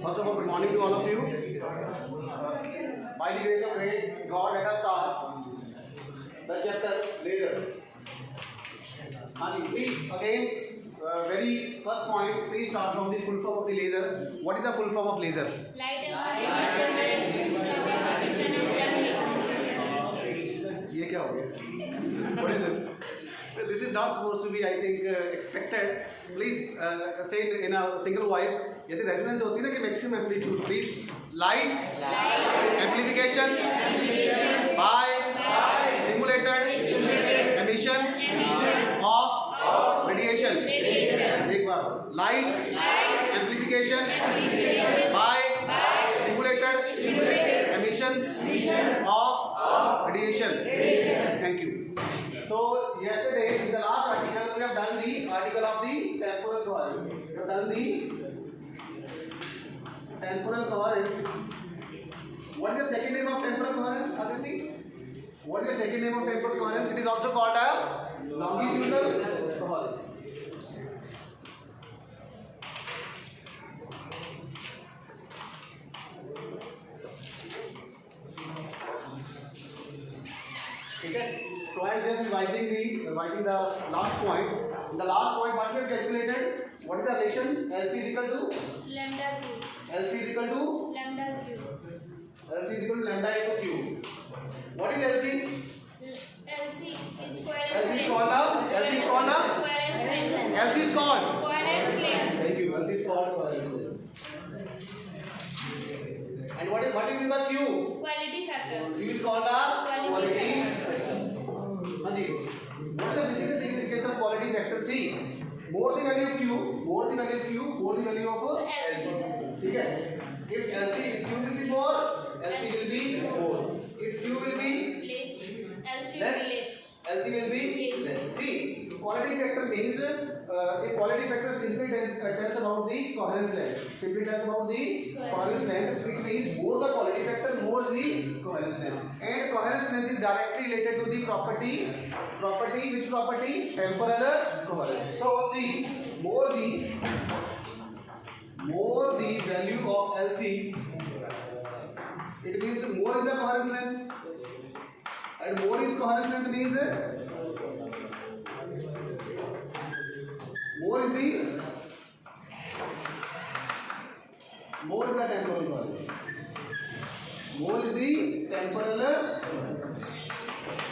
First of all, good morning to all of you. By the grace of great God, let us start the chapter laser. Please, again, very first point, please start from the full form of the laser. What is the full form of laser? ये क्या हो गया? What is this? This is not supposed to be, I think, expected. Please say it in a single voice. जैसे resonance होती है ना कि maximum amplitude. Please, light, amplification, by stimulated emission of radiation. एक बार, light, amplification, by stimulated emission of radiation. Thank you. So yesterday in the last article we have done the article of the temporal coherence. We have done the temporal coherence. What is the second name of temporal coherence, Aditi? What is the second name of temporal coherence? It is also called as longitudinal coherence. Okay. So I am just revising the last point. In the last point, what we have calculated? What is the relation? LC is equal to lambda cube. LC is equal to Lambda cube. LC is equal to lambda into Q. What is LC? LC is coherence. LC is called now. LC is called now. Coherence length. LC is called. Coherence length. Thank you. LC is called coherence length. And what do you mean by Q? Quality factor. Q is called the quality factor. Haji, what is the physical significance of quality factor? See, more the value of Q, more the value of Q, more the value of LC. ठीक है? If Q will be more, LC will be more. If Q will be Less. LC less, less. LC will be less. See, quality factor means a quality factor simply tells about the coherence length. Simply tells about the coherence length. It means more the quality factor, more the coherence length. And coherence length is directly related to the property. Which property? Temporal coherence. So see, more the value of LC, it means more is the coherence length. And more is coherence length means more is the temporal coherence. More is the temporal.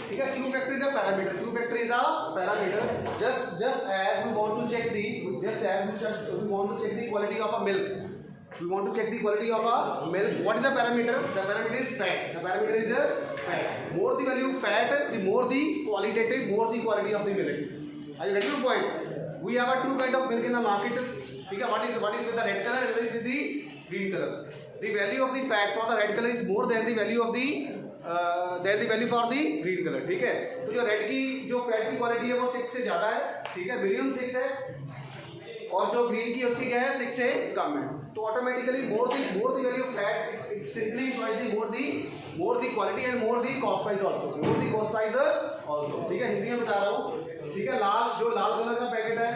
ठीक है? Q factor is a parameter. Q factor is a parameter. Just as we want to check the quality of a milk. We want to check the quality of a milk. What is the parameter? The parameter is fat. The parameter is fat. More the value fat, the more the qualitative, more the quality of the milk. Are you getting the point? We have two kind of milk in the market. Okay, what is with the red color and what is with the green color? The value of the fat for the red color is more than the value of the value for the green color. ठीक है? तो जो red की जो fat की quality है वो 6 से ज़्यादा है. ठीक है? मिनिमम 6 है. और जो ग्रीन की उसकी क्या है 6 से कम है. तो automatically more the value of fat, it simply implies the more the quality and more the cost price also. More the cost price also. ठीक है? हिंदी में बता रहा हूँ. ठीक है? जो लाल कलर का पैकेट है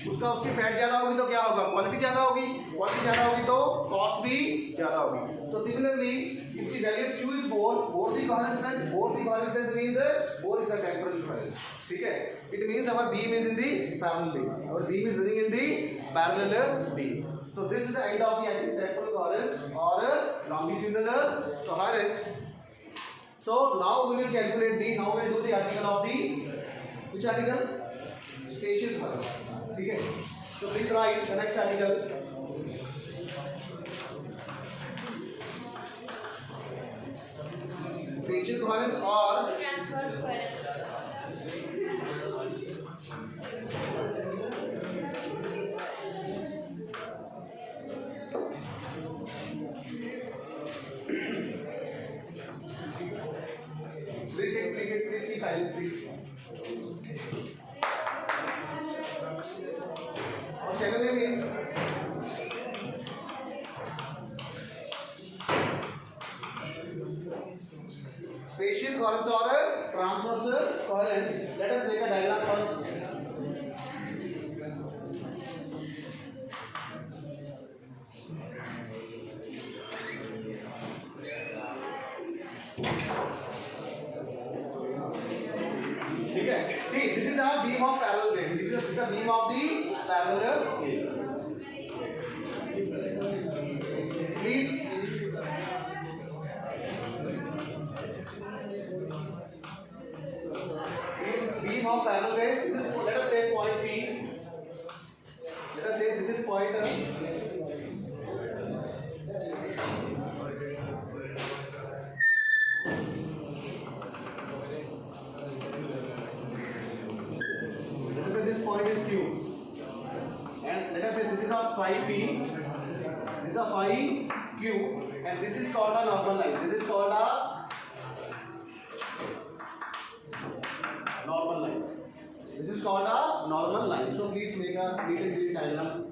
उसकी फैट ज़्यादा होगी तो क्या होगा? क्वालिटी ज़्यादा होगी. क्वालिटी ज़्यादा होगी तो कॉस्ट भी ज़्यादा होगी. तो similarly if the value of Q is more the coherence length means more is the temporal coherence. ठीक है? It means our beam is in the parallel beam. Our beam is running in the parallel beam. So this is the end of the temporal coherence or longitudinal coherence. So now we will calculate now we will do the article of which article? Spatial coherence. ठीक है? So please write the next article. Spatial coherence or Transverse coherence. Please keep silence, please. और channel में भी spatial coherence or transverse coherence. Let us make a diagram first. ठीक है, see this is a beam of parallel plane. This is a beam of the parallel plane. Please beam of parallel plane. This is, let us say point P. Let us say this is point this point is Q, and let us say this is a phi P, this is a phi Q, and this is called a normal line. This is called a normal line. This is called a normal line. So please make a neat and clean diagram.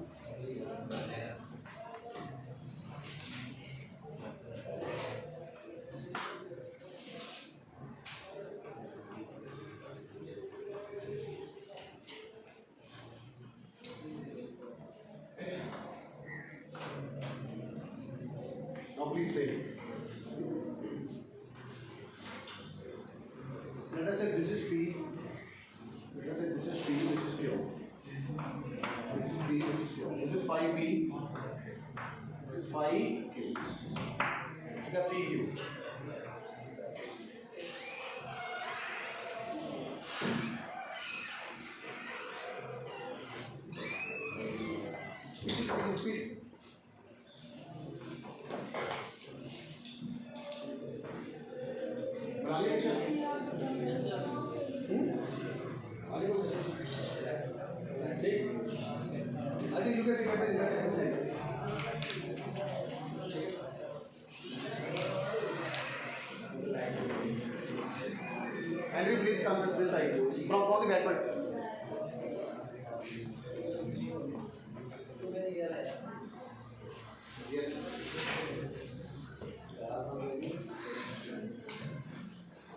Now please take. Let us say this is P. Let us say this is P, this is Q. This is P, this is Q. This is phi P. This is phi Q. Take a PQ. Which is P. I think you can see better in the second side. And you please come to this side from the backward. Yes.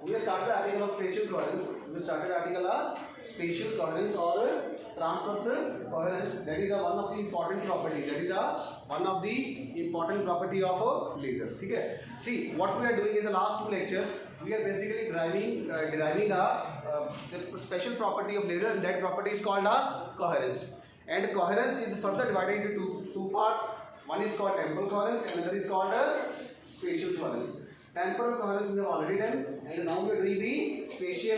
We have started article of spatial coherence. We started article of spatial coherence or transverse coherence. That is one of the important property. That is one of the important property of a laser. Okay. See what we are doing in the last two lectures. We are basically deriving the special property of laser, and that property is called coherence. And coherence is further divided into two parts. One is called temporal coherence, and another is called spatial coherence. Temporal coherence we have already done, and now we are doing the spatial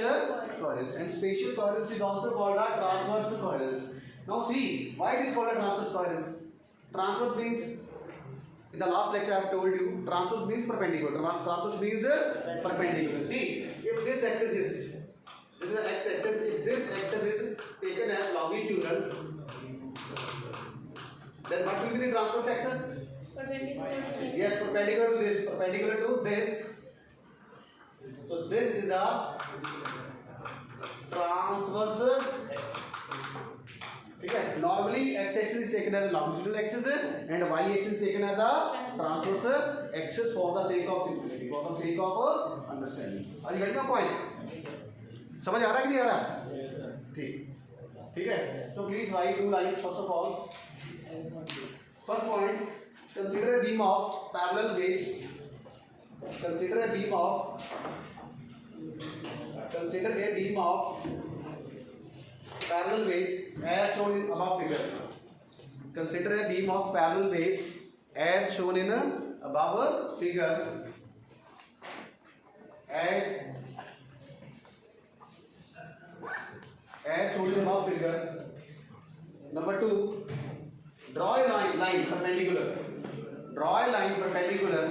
coherence. And spatial coherence is also called a transverse coherence. Now see, why it is called a transverse coherence? Transverse means, in the last lecture I have told you, transverse means perpendicular. Transverse means perpendicular. See, if this axis is, this is an x-axis, if this axis is taken as longitudinal, then what will be the transverse axis? Perpendicular to this. Yes, perpendicular to this, perpendicular to this. So this is a transverse axis. Okay. Normally x-axis is taken as a longitudinal axis and y-axis is taken as a transverse axis for the sake of simplicity, for the sake of understanding. Are you getting my point? समझ आ रहा है कि नहीं आ रहा? ठीक, ठीक है. So please write two lines first of all. First point. Consider a beam of parallel waves. Consider a beam of parallel waves as shown in above figure. Consider a beam of parallel waves as shown in above figure. As shown in above figure. Number 2. Draw a line perpendicular. Draw a line perpendicular.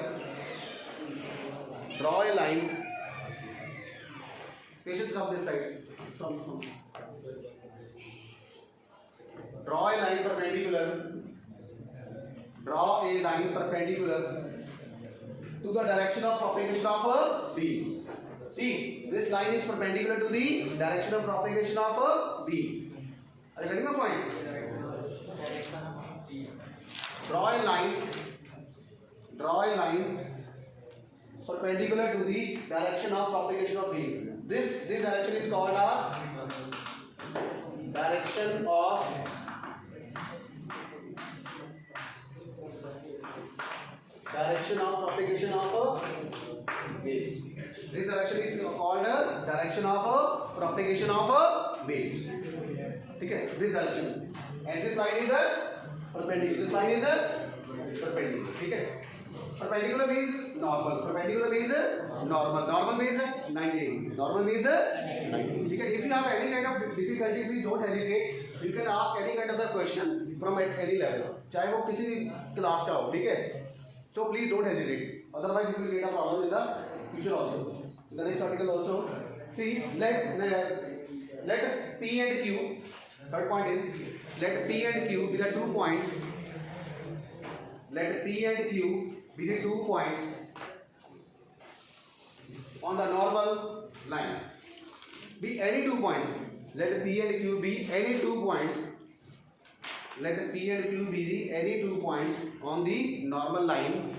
Draw a line. Patience from this side. From. Draw a line perpendicular. Draw a line perpendicular to the direction of propagation of a beam. See, this line is perpendicular to the direction of propagation of a beam. Are you getting my point? Draw a line perpendicular to the direction of propagation of beam. This direction is called a direction of propagation of a waves. This direction is called direction of propagation of wave. ठीक है, this direction. And this line is perpendicular. This line is perpendicular. ठीक है. Perpendicular means normal. Perpendicular means normal. Normal means 90 degree. Normal means 90. ठीक है. If you have any kind of difficulty, please don't hesitate. You can ask any kind of the question from at any level. चाहे वो किसी भी class का हो, ठीक है. So please don't hesitate. Otherwise, you will get a problem in the future also. In the next article also. See, let P and Q. Third point is let P and Q be the 2 points. Let P and Q be the 2 points on the normal line. Be any 2 points. Let P and Q be any 2 points. Let P and Q be the any 2 points on the normal line.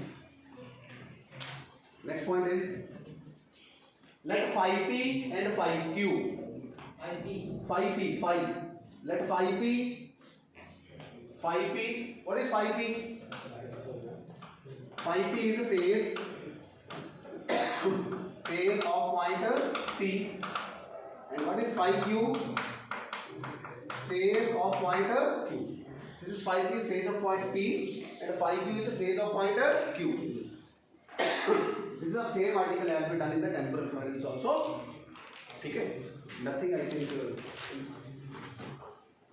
Next point is let phi P and phi Q. Phi P. Let phi P. What is phi P? Phi P is a phase of pointer P. And what is phi Q? Phase of pointer Q. This is phi P is phase of point P, and phi Q is a phase of pointer Q. This is the same article as we done in the temporal coherence also. Okay, nothing I think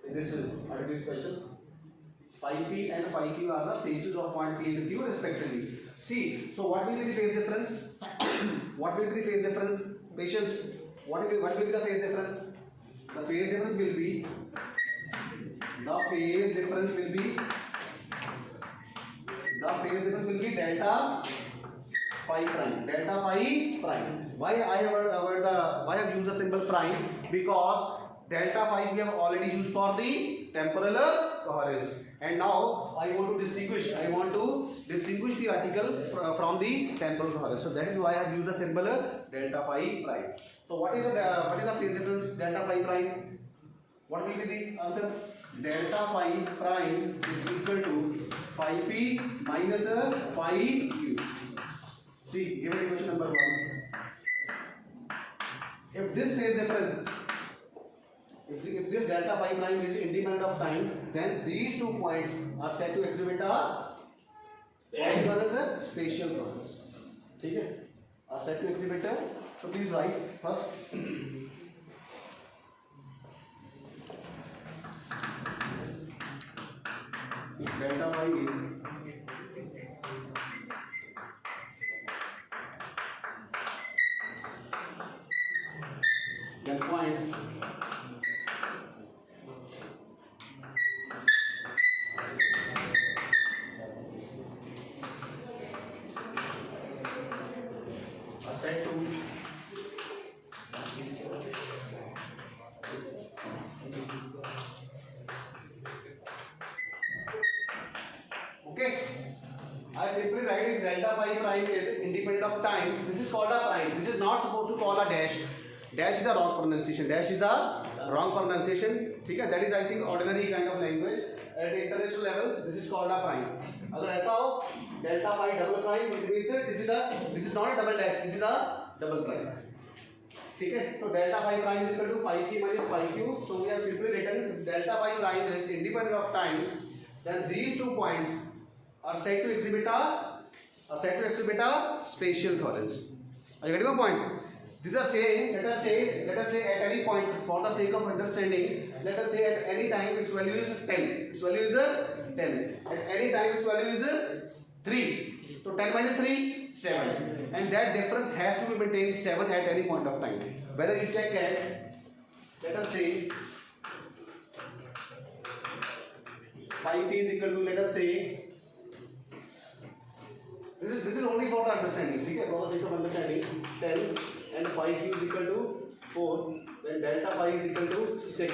in this article special. Phi P and phi Q are the phases of point P and Q respectively. See, so what will be the phase difference? What will be the phase difference? Patience. What will be the phase difference? The phase difference will be delta phi prime. Delta phi prime. Why I have used the symbol prime? Because delta phi we have already used for the temporal coherence, and now I want to distinguish the article from the temporal coherence. So that is why I have used the symbol delta phi prime. So what is the phase difference delta phi prime? What will be the answer? Delta phi prime is equal to phi P minus phi Q. See, given equation number 1. If this phase difference, if this delta phi prime is independent of time, then these 2 points are said to exhibit a spatial process. ठीक है? Are said to exhibit a. So please write first. Delta phi is then points are said to I simply write it delta phi prime is independent of time. This is called a prime. This is not supposed to call a dash. Dash is the wrong pronunciation. ठीक है? That is I think ordinary kind of language. At international level, this is called a prime. अगर ऐसा हो delta phi double prime, it means this is not a double dash. This is a double prime. ठीक है? So delta phi prime is equal to phi P minus phi Q. So we have simply written if delta phi prime is independent of time, then these 2 points are said to exhibit a spatial coherence. Are you getting my point? These are saying, let us say at any point, for the sake of understanding, let us say at any time its value is 10. Its value is 10. At any time its value is 3. So 10 minus 3, 7. And that difference has to be maintained 7 at any point of time. Whether you check at, let us say, phi P is equal to, let us say, this is only for the understanding. ठीक है? For the sake of understanding, 10 and phi Q is equal to 4. Then delta phi is equal to 6.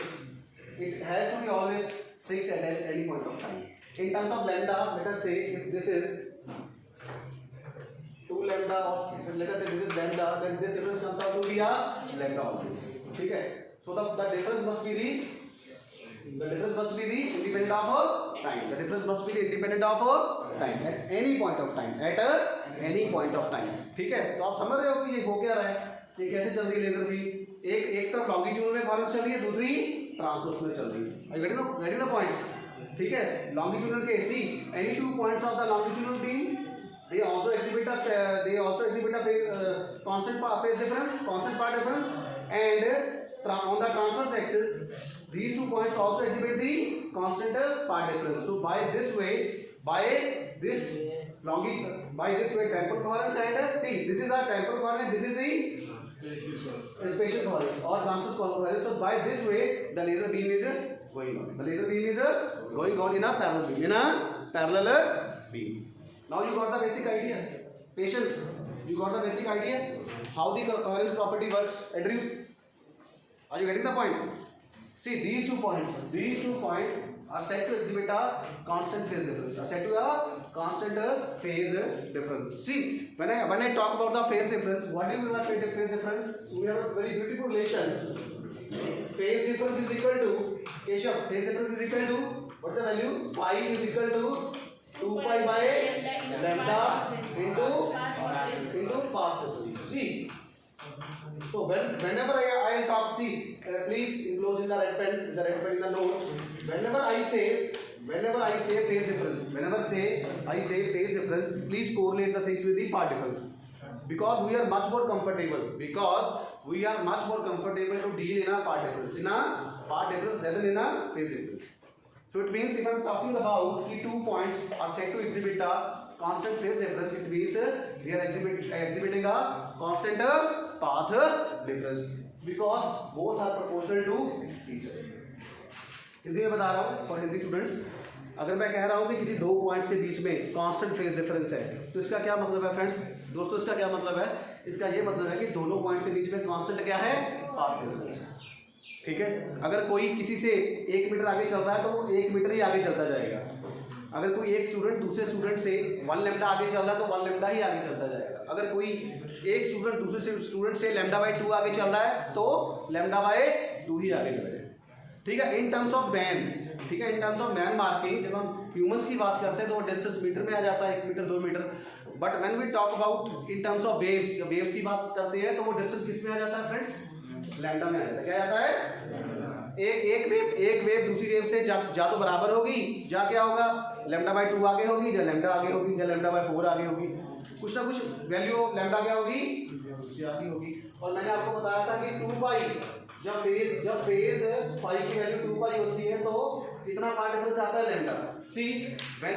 It has to be always 6 at any point of time. In terms of lambda, let us say if this is 2 lambda, or let us say this is lambda, then this difference comes out to be a lambda always. ठीक है? So the difference must be the The difference must be the independent of time. The difference must be the independent of time at any point of time. At any point of time. ठीक है? तो आप समझ रहे हो कि ये हो क्या रहा है? ये कैसे चल रही है लेजर बीम? एक तरफ लॉन्गिट्यूडनल में कॉर्नर्स चल रही है, दूसरी ट्रांसवर्स में चल रही है. Are you getting the point? ठीक है? Longitudinal के see any two points of the longitudinal beam they also exhibit a constant phase difference, constant part difference, and on the transverse axis these 2 points also exhibit the constant part difference. So by this way temporal coherence, and see this is our temporal coherence, this is the spatial coherence or transverse coherence. So by this way the laser beam is going on. The laser beam is going on in a parallel beam. Now you got the basic idea. Patience, you got the basic idea how the coherence property works. Andrew, are you getting the point? See these two points are said to exhibit a constant phase difference. See, when I talk about the phase difference, what do you mean by phase difference? So we have a very beautiful relation. Phase difference is equal to Keshav. Phase difference is equal to what's the value? Phi is equal to 2 pi by lambda into path difference. See, so whenever I talk, see, please enclose in the red pen in the note. Whenever I say phase difference, I say phase difference, please correlate the things with the part difference, because we are much more comfortable to deal in a part difference rather than in a phase difference. So it means if I am talking about the 2 points are said to exhibit a constant phase difference, it means they are exhibiting a constant path difference, because both are proportional to each other. Hindi में बता रहा हूँ for Hindi students. अगर मैं कह रहा हूँ कि किसी दो पॉइंट्स के बीच में कांस्टेंट फेज डिफरेंस है, तो इसका क्या मतलब है फ्रेंड्स? दोस्तों इसका क्या मतलब है? इसका ये मतलब है कि दोनों पॉइंट्स के बीच में कांस्टेंट क्या है? Path difference. ठीक है? अगर कोई किसी से 1 मीटर आगे चल रहा है तो वो 1 मीटर ही आगे चलता जाएगा. अगर कोई एक स्टूडेंट दूसरे स्टूडेंट से 1 लैम्डा आगे चल रहा है तो 1 लैम्डा ही आगे चलता जाएगा. अगर कोई एक स्टूडेंट दूसरे स्टूडेंट से λ/2 आगे चल रहा है तो λ/2 ही आगे चलेगा. ठीक है? इन टर्म्स ऑफ बैन, ठीक है, इन टर्म्स ऑफ बैन मार्किंग जब हम ह्यूमंस की बात करते हैं तो वो डिस्टेंस मीटर में आ जाता है, 1 metre 2 metre. But when we talk about in terms of waves, जब वेव्स की बात करते हैं तो वो डिस्टेंस किस में आ जाता है फ्रेंड्स? लैम्डा में आ जाता है. क्या आता है? एक वेव दूसरी वेव से जा तो बराबर होगी, जा क्या होगा? λ/2 आगे होगी, या लैम्डा आगे होगी, या λ/4 आगे होगी. कुछ ना कुछ वैल्यू लैम्डा क्या होगी? उससे आगे होगी. और मैंने आपको बताया था कि 2 पाई जब फेज फाई की वैल्यू 2 पाई होती है तो कितना पार्ट डिफरेंस आता है? Lambda. See when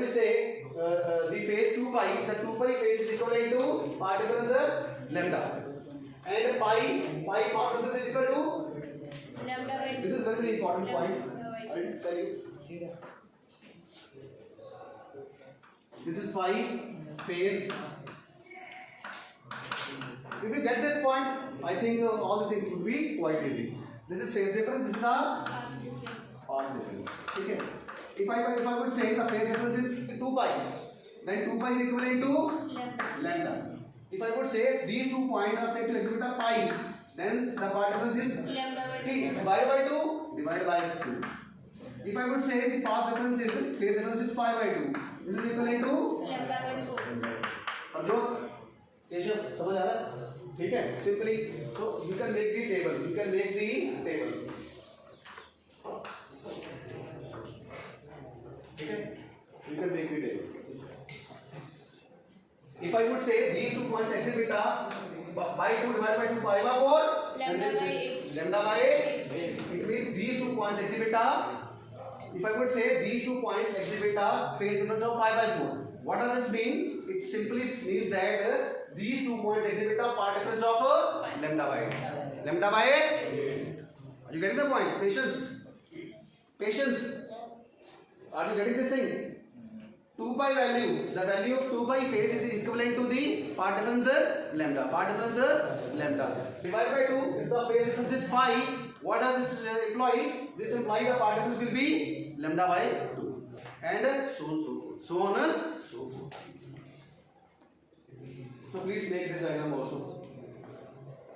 we say the phase 2 pi, the 2 pi phase is equivalent to part difference lambda, and pi part difference is equal to lambda. This is very important point. I will tell you. This is phi phase. If you get this point, I think all the things would be quite easy. This is phase difference. This is our path difference. Okay. If I would say the phase difference is 2 pi, then 2 pi is equivalent to lambda. If I would say these 2 points are said to exhibit a pi, then the path difference is divided by 2. If I would say the path difference is phase difference is pi by 2, this is equivalent to Arjun, Keshav, समझ आ रहा है? ठीक है? Simply, so you can make the table. ठीक है? You can make the table. If I would say these 2 points exhibit a by 2 divided by 2 pi by 4, λ/8. It means these 2 points exhibit a. If I would say these 2 points exhibit a phase difference of pi by 4, what does this mean? It simply means that these 2 points exhibit a part difference of λ/8. Are you getting the point? Patience. Are you getting this thing? 2 pi value, the value of 2 pi phase is equivalent to the part difference lambda. Divided by 2, if the phase difference is phi, what does this imply? This implies the part difference will be λ/2, and so on. So please make this diagram also.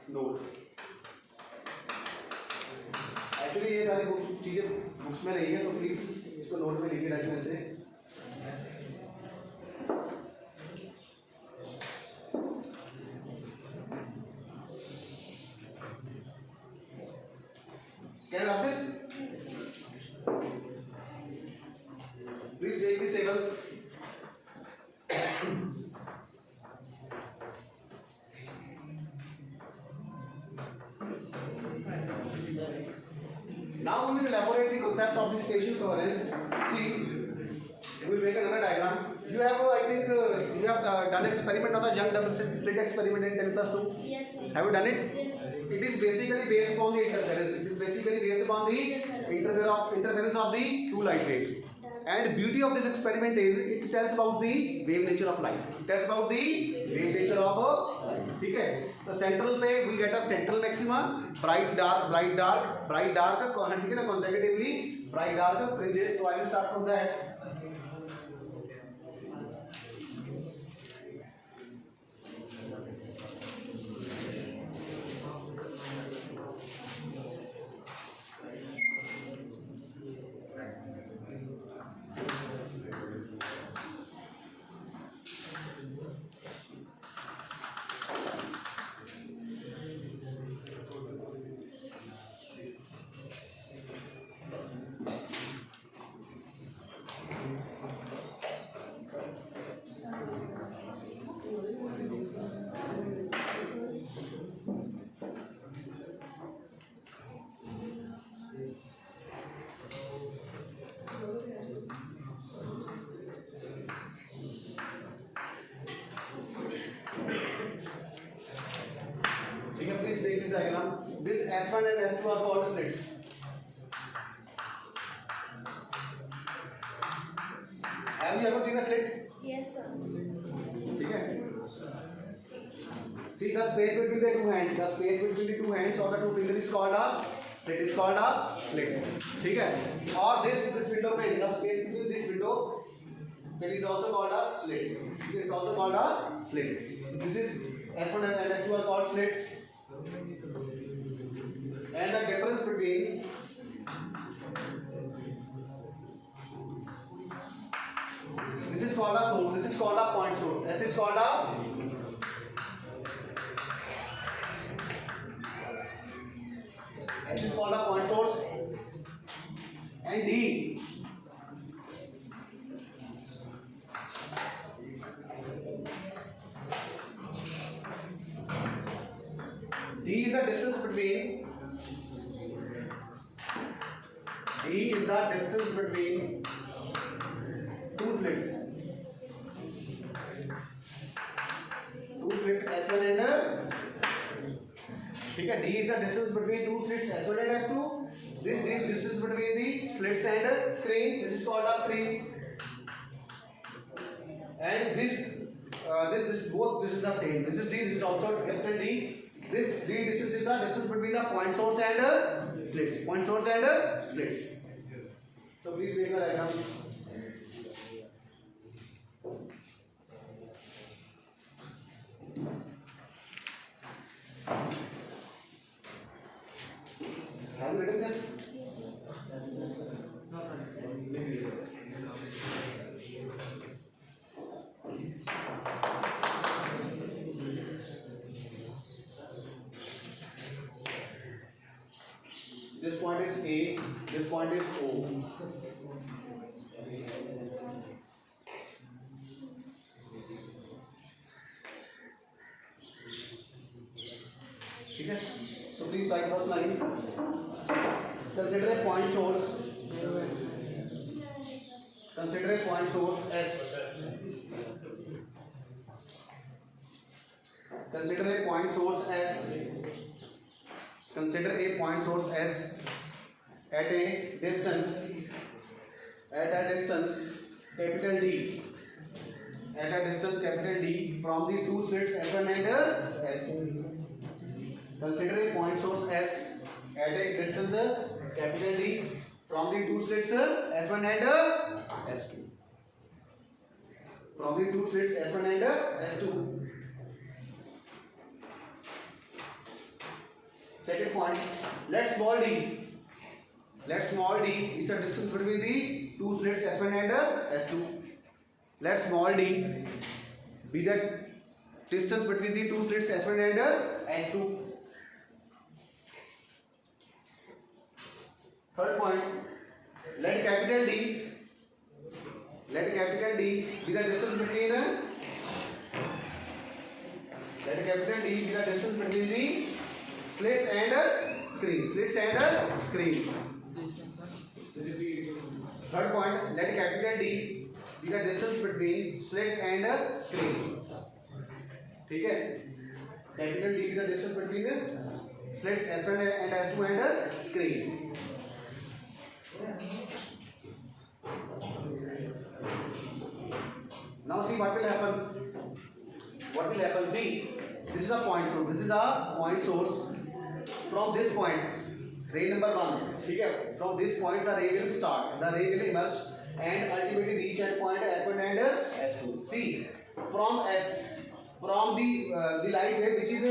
Note. Actually ये सारी चीजें books में नहीं है तो please इसको note में लिखे रखने से। Can you have this? Please take this table. Now we will elaborate the concept of the spatial coherence. See, we will make another diagram. You have, I think, you have done experiment on the young double slit experiment in 10 plus 2. Yes, sir. Have you done it? Yes, sir. It is basically based upon the interference. It is basically based upon the interference of the two light rays. And beauty of this experiment is it tells about the wave nature of light. It tells about the wave nature of light. ठीक है? तो central पे we get a central maxima, bright dark, bright dark, bright dark. ठीक है ना? Consecutively bright dark fringes. So I will start from that. Please take this diagram. This S1 and S2 are called slits. Have you ever seen a slit? Yes, sir. ठीक है? See the space between the two hands. The space between the two hands or the two fingers is called a slit. Is called a slit. ठीक है? और this window pane, the space between this window, it is also called a slit. This is also called a slit. This is S1 and S2 are called slits. And the difference between this is called a source, this is called a point source, this is called a point source, and D is the distance between two slits S1 and ठीक है, D is the distance between two slits S1 and S2. This distance between the slits and screen. This is called a screen. And this both this is the same. This is D. This is also capital D. This D distance is the distance between the point source and slits. Point source and slits. So please make a diagram. Have you written this? This point is A, this point is O. ठीक है? So please write first line. Consider a point source. Consider a point source S. Consider a point source S. Consider a point source S at a distance capital D. At a distance capital D from the two slits S1 and S2. Consider a point source S at a distance capital D from the two slits S1 and S2. From the two slits S1 and S2. Second point, let small d Let small d is the distance between the two slits S1 and S2. Let small d be the distance between the two slits S1 and S2. Third point, let capital D be the distance between the slits and screen. Third point, let capital D be the distance between slits and screen. ठीक है, capital D be the distance between slits S1 and S2 and screen. Now see what will happen. See, this is a point source. From this point, ray number 1. ठीक है, from this point the ray will start. The ray will emerge and ultimately reach at point S1 and S2. See, from the light wave which is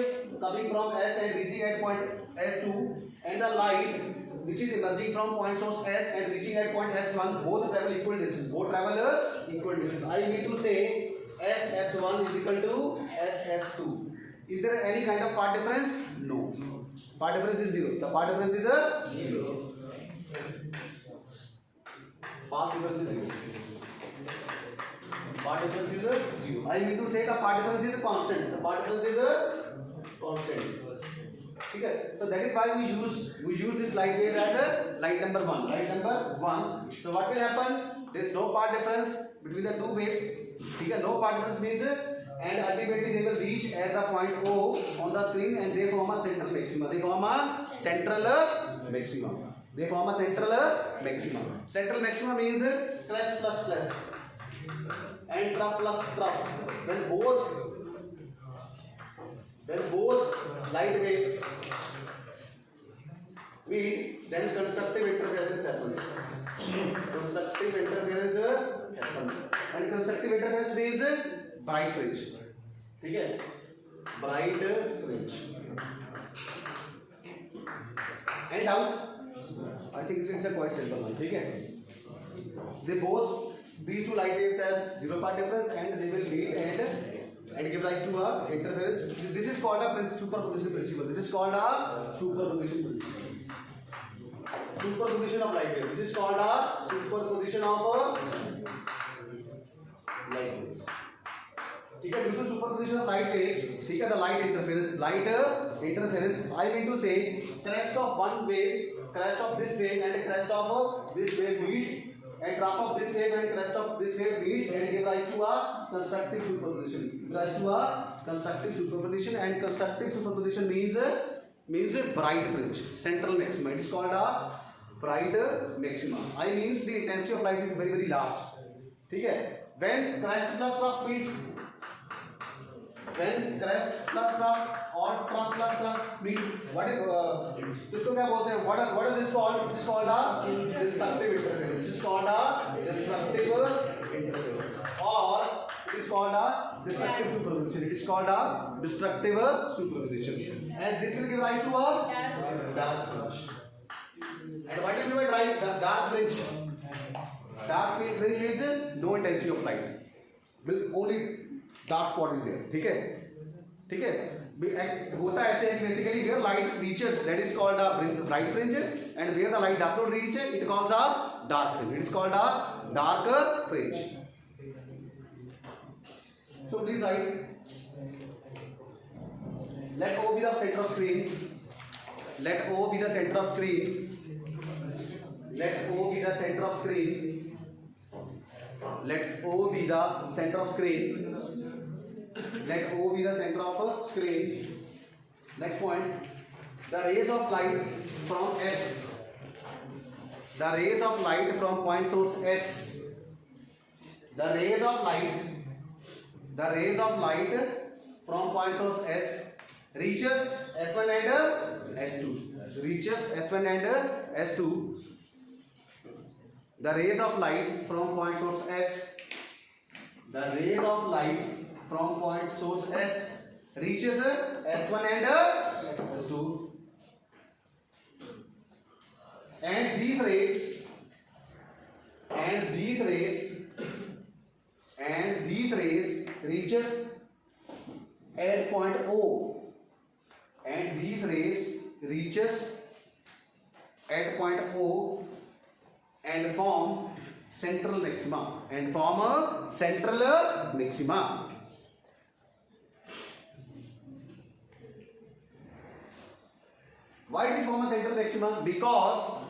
coming from S and reaching at point S2, and the light which is emerging from point source S and reaching at point S1, both travel equal distance. I need to say SS1 is equal to SS2. Is there any kind of part difference? No. Part difference is 0. The part difference is 0. Part difference is 0. I need to say the part difference is constant. ठीक है, so that is why we use this light wave as a light number 1. So what will happen? There is no part difference between the two waves. ठीक है, no part difference means and ultimately they will reach at the point O on the screen and they form a central maximum. Central maximum means crest plus crest and trough plus trough. When both light waves meet, then constructive interference happens. And constructive interference means bright fringe. ठीक है, bright fringe. And down, I think it's a quite simple one. ठीक है, these two light waves has 0 part difference and they will meet and give rise to a interference. This is called a superposition principle. Superposition of light waves. This is called a superposition of light waves. ठीक है, due to superposition of light waves, ठीक है, the light interference. I mean to say, crest of one wave, crest of this wave and crest of this wave meets, and trough of this wave and crest of this wave meets and give rise to a constructive superposition. And constructive superposition means bright fringe, central maxima. It is called a bright maxima. I means the intensity of light is very very large. ठीक है, when crest plus trough meets, or trough plus trough meet, what is इसको क्या बोलते हैं? What is this called? This is called a destructive interference. Or it is called a destructive superposition. And this will give rise to a dark fringe. And what is meant by dark fringe? Dark fringe means no intensity of light. Only dark spot is there. ठीक है, होता है ऐसे basically where light reaches, that is called a bright fringe, and where the light does not reach, it calls a dark fringe. It is called a dark fringe. So please write, let O be the center of screen. Let O be the center of screen. Let O be the center of screen. Let O be the center of screen. Let O be the center of screen. Next point, the rays of light from S. The rays of light from point source S. The rays of light from point source S reaches S1 and S2. The rays of light from point source S. The rays of light from point source S reaches S1 and S2. and these rays reaches at point O, and these rays reaches at point O and form central maxima, and form a central maxima. Why it is form a central maxima? Because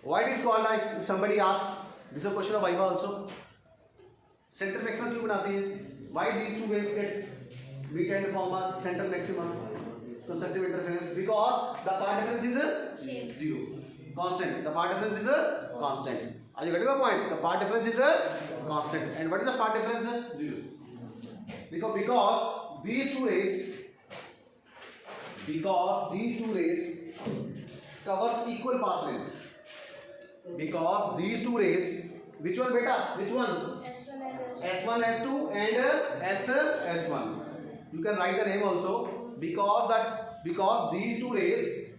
why it is called, if somebody asks, this is a question of Viva also, central maxima क्यों बनाते हैं? Why these two waves get meet and form a central maxima, constructive interference? Because the part difference is zero, constant. The part difference is a constant. Are you getting my point? The part difference is a constant. And what is the part difference? Zero. Because these two rays covers equal path length. Because these two rays, which one beta? Which one? S1, S2 and S1. You can write the name also, because these two rays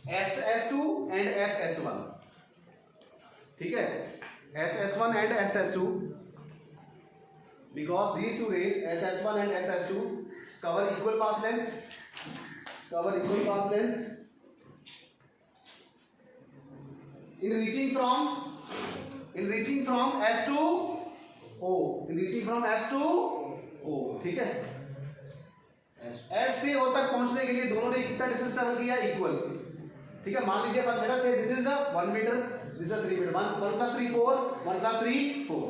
SS2 and SS1. ठीक है, SS1 and SS2, because these two rays SS1 and SS2 cover equal path length, in reaching from S to O, ठीक है, S से O तक पहुंचने के लिए दोनों ने कितना डिस्टेंस ट्रैवल किया? इक्वल. ठीक है, मान लीजिए let us say this is 1 metre, this is 3 metre, 1 + 3 4, 1 + 3 4.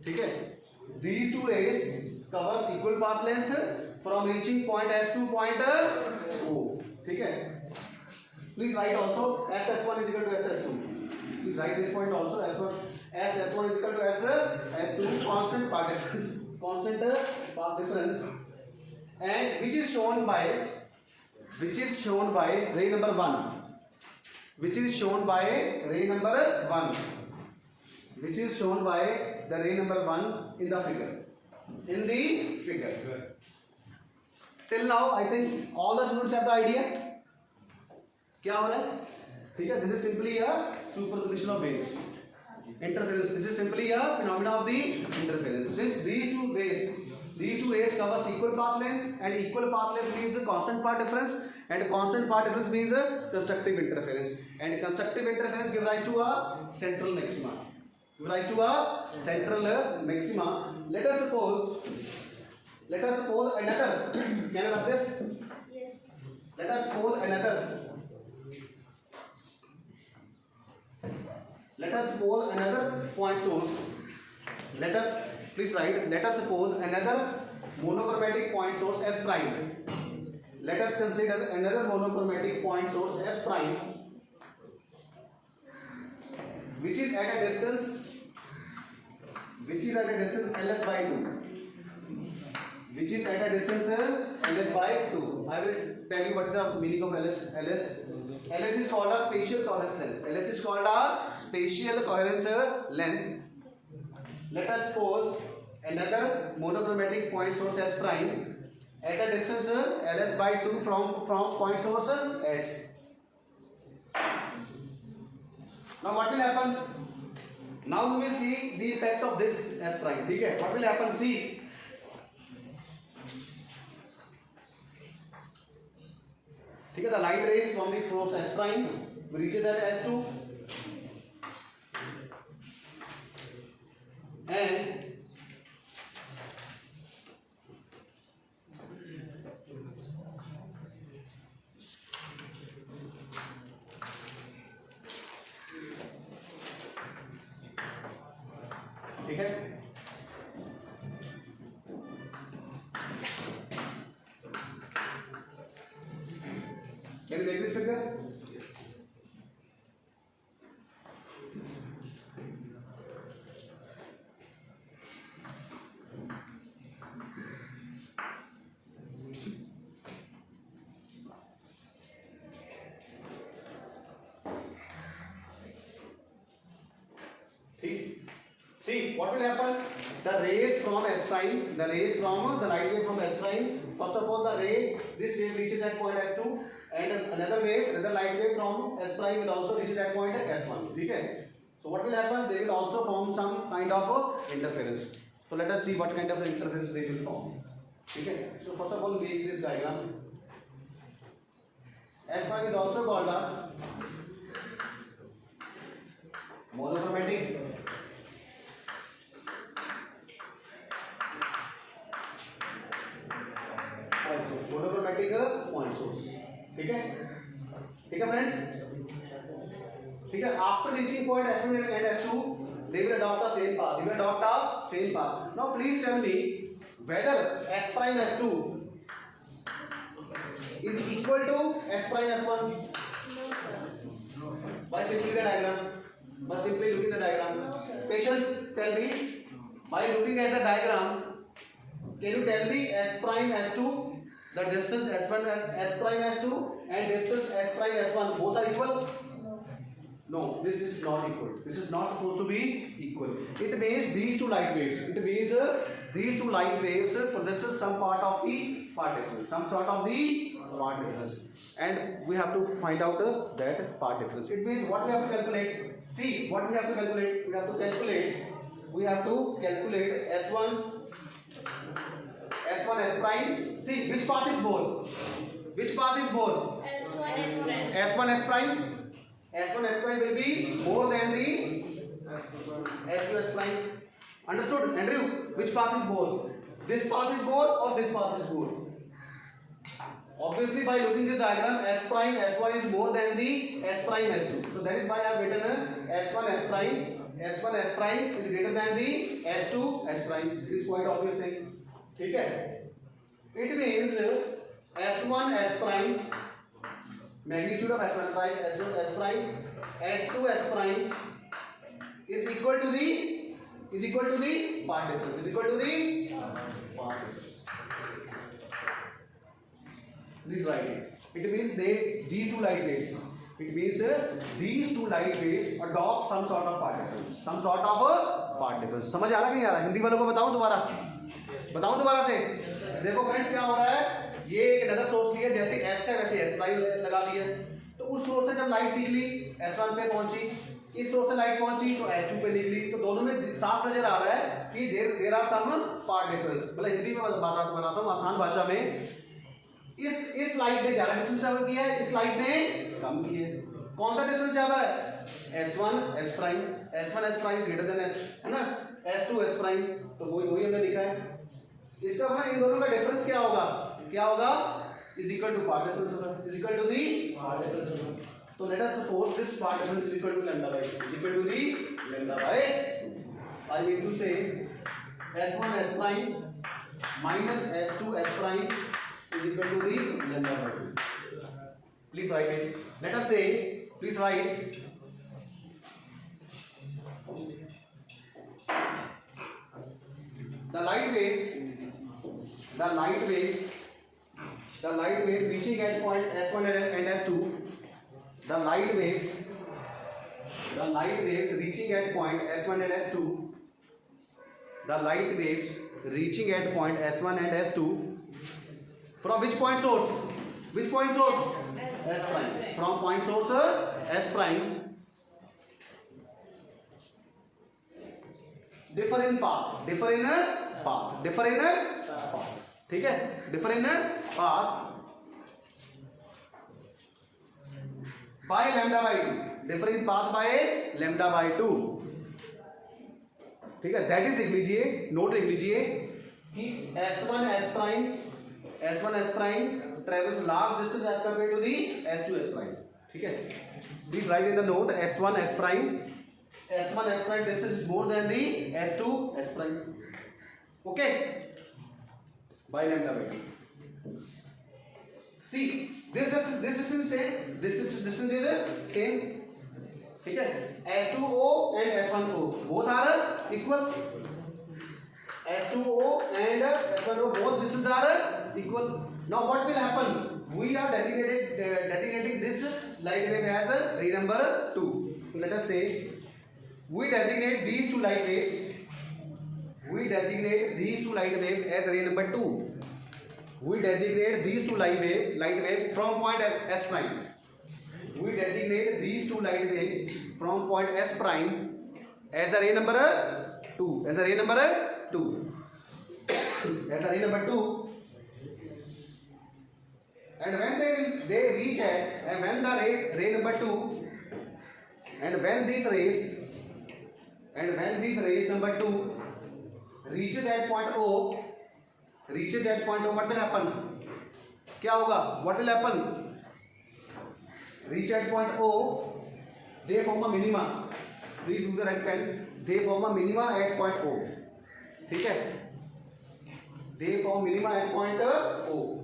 ठीक है, these two rays covers equal path length from reaching point S to point O. ठीक है, please write also SS1 is equal to SS2. Please write this point also, SS1 is equal to SS2, constant path difference, and which is shown by ray number 1, which is shown by the ray number 1 in the figure. Till now I think all the students have the idea क्या हो रहा है? ठीक है, this is simply a superposition of waves, interference. This is simply a phenomena of the interference. Since these two rays covers equal path length, and equal path length means a constant path difference, and constant path difference means a constructive interference, and constructive interference gives rise to a central maxima. Let us suppose another. Can I have this? Yes. Let us suppose another point source. Please write. Let us suppose another monochromatic point source S prime. Let us consider another monochromatic point source S prime, which is at a distance ls by 2. Which is at a distance ls by 2. I will tell you what is the meaning of ls. ls is called a spatial coherence length. Let us suppose another monochromatic point source S prime at a distance ls by 2 from point source S. Now what will happen? Now we will see the effect of this S prime. ठीक है, what will happen? See, ठीक है, the light rays from the source S prime reaches at S2, and ठीक है, can you make this figure? See what will happen? The rays from S prime, the rays from the light wave from S prime. First of all, the ray, this wave reaches at point S2, and another wave, another light wave from S prime will also reach at point S1. Okay. So what will happen? They will also form some kind of interference. So let us see what kind of interference they will form. Okay. So first of all, make this diagram. S1 is also called a monochromatic point source. Monochromatic point source. ठीक है? ठीक है friends? ठीक है? After reaching point S1 and S2, they will adopt the same path. They will adopt the same path. Now please tell me whether S prime S2 is equal to S prime S1 No, sir. by simply the diagram. By simply looking at the diagram. No, sir. Patience, tell me, by looking at the diagram, can you tell me S prime S2, the distance S1 and S prime S2 and distance S prime S1 both are equal? No. No, this is not equal. This is not supposed to be equal. It means these two light waves. It means these two light waves possesses some part of the part difference, some sort of the part difference, and we have to find out that part difference. It means what we have to calculate. See what we have to calculate. We have to calculate S1 S prime. See which path is more? Which path is more? S1 S prime. S1 S prime. S1 S prime will be more than the S2 S prime. Understood, Andrew? Which path is more? This path is more or this path is more? Obviously, by looking at the diagram, S prime S1 is more than the S prime S2. So that is why I have written S1 S prime. S1 S prime is greater than the S2 S prime. This is quite obvious thing. ठीक है? It means S1 S prime, magnitude of S1 prime, S1 S prime, S2 S prime is equal to the part difference. Is equal to the part difference. Please write it. It means these two light waves. It means these two light waves adopt some sort of part difference. Some sort of part difference. समझ आ रहा कि नहीं आ रहा? हिंदी वालों को बताऊं दोबारा से. देखो फ्रेंड्स क्या हो रहा है, ये एक अदर सोर्स लिया, जैसे S है वैसे S प्राइम लगा दिया. तो उस सोर्स से जब लाइट निकली S1 पे पहुंची, इस सोर्स से लाइट पहुंची तो S2 पे निकली, तो दोनों में साफ नजर आ रहा है कि there are some part difference. मतलब हिंदी में बनाता हूँ आसान भाषा में. इस लाइट ने ज्यादा डिस्टेंस ट्रैवल किया है, इस लाइट ने कम किया है. कौन सा डिस्टेंस ज्यादा है? S1 S prime. S1 S prime greater than S, है ना? S2 S prime. तो वही हमने लिखा है. इसका अपना इन दोनों का डिफरेंस क्या होगा? Is equal to path difference होगा, is equal to the path difference होगा. तो let us suppose this path difference is equal to lambda by 2, is equal to the lambda by 2. I mean to say S1 S prime minus S2 S prime is equal to the lambda by 2. Please write it. Let us say, please write the light waves reaching at point S1 and S2, the light waves reaching at point S1 and S2, the light waves reaching at point S1 and S2 from which point source? Which point source? S prime. From point source S prime differ in path. ठीक है? differ in path by lambda by 2. differ in path by lambda by 2. ठीक है? That is लिख लीजिए, note लिख लीजिए कि S1 S prime travels large distance as compared to the S2 S prime. ठीक है? Please write in the note S1 S prime distance is more than the S2 S prime. Okay? By lambda by 2. See, this distance is same. This distance is same. ठीक है? S2O and S1O both are equal. S2O and S1O both distances are equal. Now what will happen? We are designating this light wave as ray number 2. So let us say we designate these two light waves we designate these two light waves as ray number 2. We designate these two light wave from point S prime. We designate these two light waves from point S prime as the ray number 2. As the ray number 2. As the ray number 2. And when they reach at, and when the ray number 2, and when these rays number 2 reaches at point O, what will happen? क्या होगा? What will happen? Reach at point O, they form a minima. Please use the red pen. They form a minima at point O. ठीक है? They form minima at point O.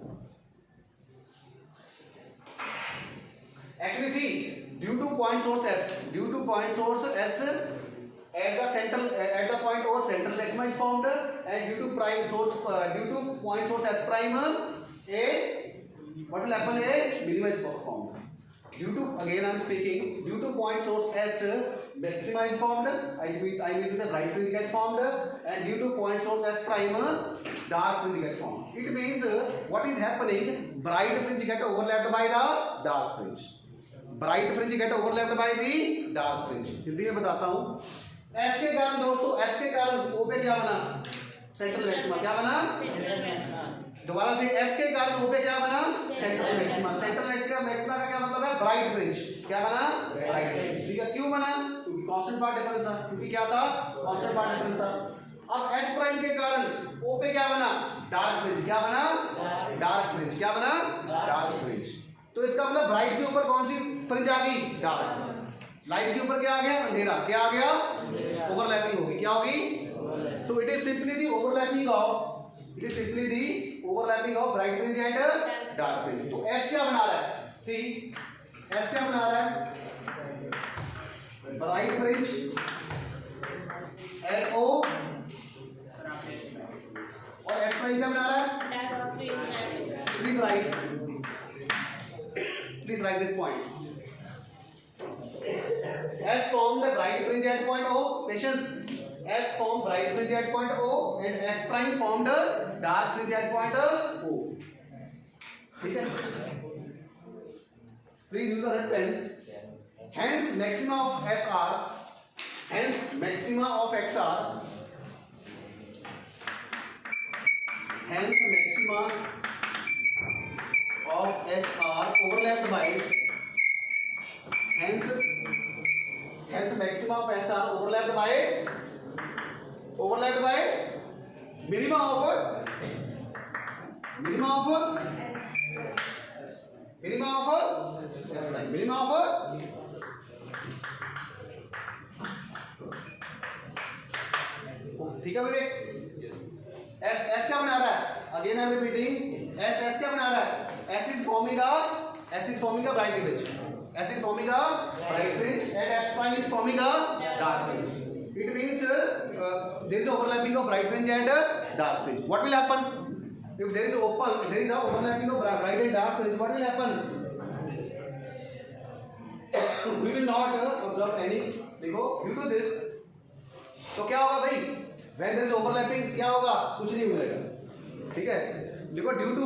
Actually, see, due to point source S, at the point O, central maxima is formed, and due to point source S prime, what will happen? A minima is formed. Due to point source S, maxima is formed. I mean the bright fringe get formed, and due to point source S prime, dark fringe get formed. It means what is happening? Bright fringe get overlapped by the dark fringe. Bright fringe get overlapped by the dark fringe. Hindi में बताता हूं. S के कारण दोस्तों, S के कारण ओ पे क्या बना? Central maxima. क्या बना? Central maxima. दोबारा से एस के कारण ओ पे क्या बना? Central maxima. सेंट्रल मैक्सिमा का क्या मतलब है? Bright fringe. क्या बना? Bright fringe. ठीक है. क्यों बना? क्योंकि कांस्टेंट पार्ट डिफरेंस था. क्योंकि क्या था? कांस्टेंट पार्ट डिफरेंस था. अब एस प्राइम के कारण ओ पे क्या बना? Dark fringe. क्या बना? Dark fringe. क्या बना? Dark fringe. तो इसका मतलब ब्राइट के ऊपर कौन सी फ्रिंज आ गई? डार्क. लाइट के ऊपर क्या आ गया? अंधेरा. क्या आ गया? ओवरलैपिंग होगी. क्या होगी? So it is simply the overlapping of bright fringe and dark fringe. तो एस क्या बना रहा है? सी, एस क्या बना रहा है? ब्राइट फ्रिंज एट ओ, और एस प्राइम क्या बना रहा है? Dark fringe. Please write this point. S formed the bright fringe at point O. Patience. S formed bright fringe at point O, and S prime formed a dark fringe at point O. ठीक है? Please use the red pen. Hence maxima of SR. Hence maxima of XR. Hence maxima of SR overlapped by hence maxima of SR overlapped by minima of S prime. Minima of ठीक है विवेक. S क्या बना रहा है? Again I am repeating. S क्या बना रहा है? S is forming a bright fringe. S is forming a bright fringe, and S prime is forming a dark fringe. It means there is overlapping of bright fringe and dark fringe. What will happen if there is a overlapping of bright and dark fringe? What will happen? We will not observe any. देखो, due to this, तो क्या होगा भाई? When there is overlapping, क्या होगा? कुछ नहीं मिलेगा. ठीक है. देखो, due to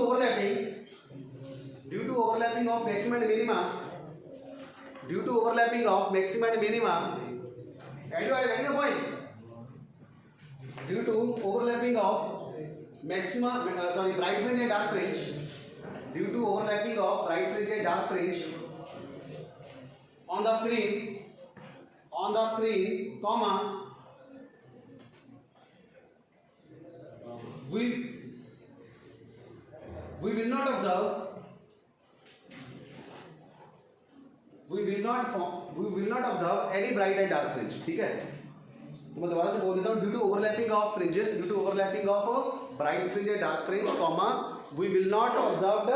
overlapping of maximum and minima, and you are getting the point. Due to overlapping of bright fringe and dark fringe, due to overlapping of bright fringe and dark fringe on the screen, comma, we will not observe any bright and dark fringe. ठीक है. तो मैं दोबारा से बोल देता हूँ. Due to overlapping of fringes, due to overlapping of bright fringe and dark fringe, comma, we will not observe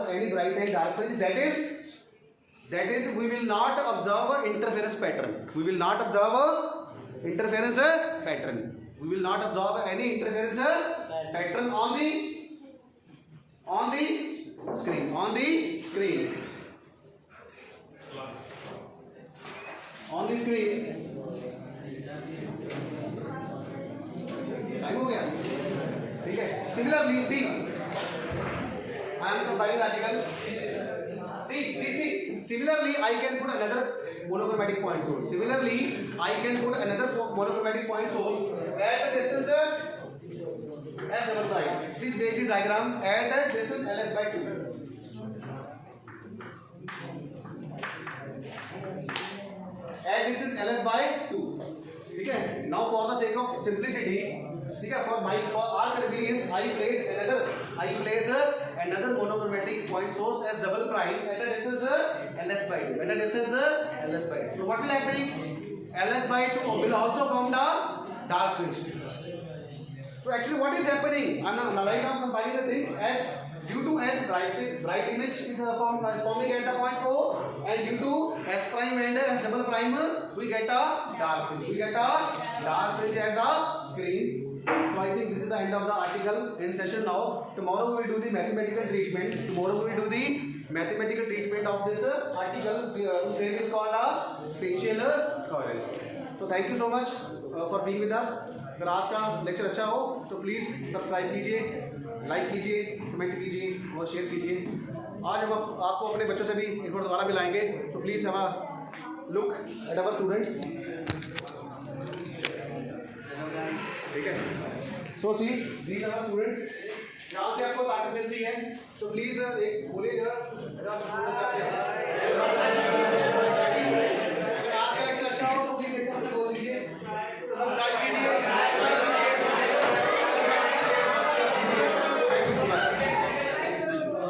any bright and dark fringe. That is we will not observe interference pattern. We will not observe interference pattern. We will not observe any interference pattern on the screen. On the screen. Time हो गया, ठीक है. Similarly see, I am compiling article. See. Similarly, I can put another monochromatic point source. Similarly, I can put another monochromatic point source at a distance s double prime. Please make this diagram at a distance ls by 2. At distance ls by 2. ठीक है. Now for the sake of simplicity, ठीक है, for our convenience, I place another monochromatic point source as double prime at a distance ls by 2. At a distance ls by 2. So what will happen? ls by 2 will also form the dark fringe. So actually what is happening? Right now compiling the thing as due to s bright image is forming at the point O, and due to s prime and s double prime we get a dark fringe. We get a dark fringe at the screen. So I think this is the end of the article in session now. Tomorrow we will do the mathematical treatment. Of this article whose name is called spatial coherence. So thank you so much for being with us. अगर आज का lecture अच्छा हो तो please subscribe कीजिए, like कीजिए, comment कीजिए और शेयर कीजिए. आज हम आपको अपने बच्चों से भी एक बार दोबारा मिलाएंगे. So please have a look at our students. ठीक है. So see, these are our students. यहाँ से आपको ताकत मिलती है. So please एक बोलिए जरा.